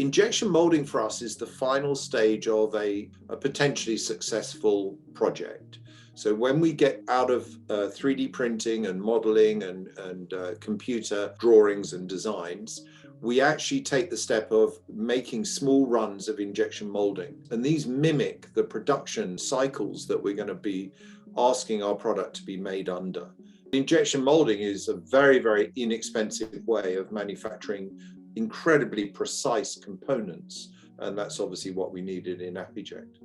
Injection molding for us is the final stage of a potentially successful project. So when we get out of 3D printing and modeling and computer drawings and designs, we actually take the step of making small runs of injection molding. And these mimic the production cycles that we're going to be asking our product to be made under. Injection molding is a very, very inexpensive way of manufacturing incredibly precise components. And that's obviously what we needed in Apiject.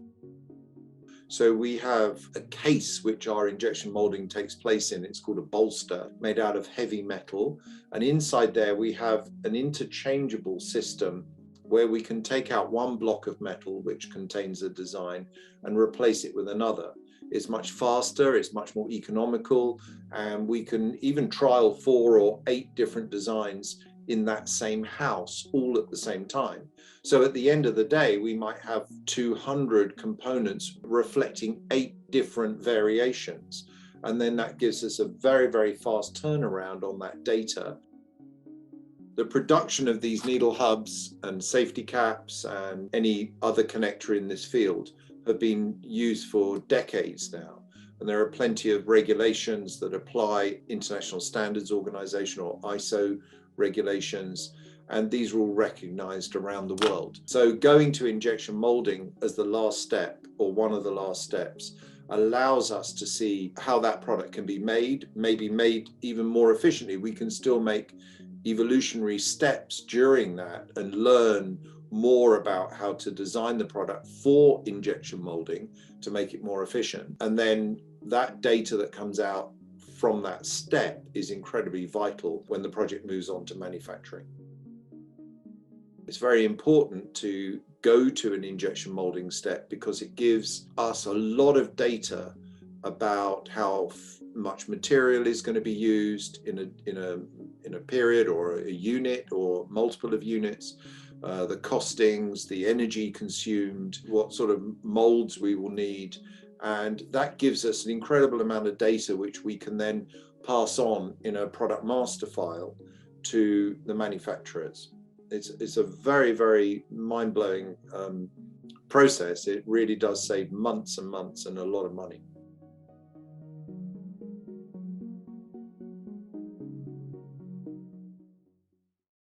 So we have a case which our injection molding takes place in. It's called a bolster, made out of heavy metal. And inside there we have an interchangeable system where we can take out one block of metal which contains a design and replace it with another. It's much faster, it's much more economical, and we can even trial 4 or 8 different designs in that same house all at the same time. So at the end of the day, we might have 200 components reflecting 8 different variations. And then that gives us a very, very fast turnaround on that data. The production of these needle hubs and safety caps and any other connector in this field have been used for decades now. And there are plenty of regulations that apply, International Standards Organization or ISO regulations, and these are all recognized around the world. So going to injection molding as the last step, or one of the last steps, allows us to see how that product can be made, maybe made even more efficiently. We can still make evolutionary steps during that and learn more about how to design the product for injection molding to make it more efficient. And then that data that comes out from that step is incredibly vital when the project moves on to manufacturing. It's very important to go to an injection molding step because it gives us a lot of data about how much material is going to be used in a period or a unit or multiple of units, the costings, the energy consumed, what sort of molds we will need. And that gives us an incredible amount of data which we can then pass on in a product master file to the manufacturers. It's a very, very mind-blowing process. It really does save months and months and a lot of money.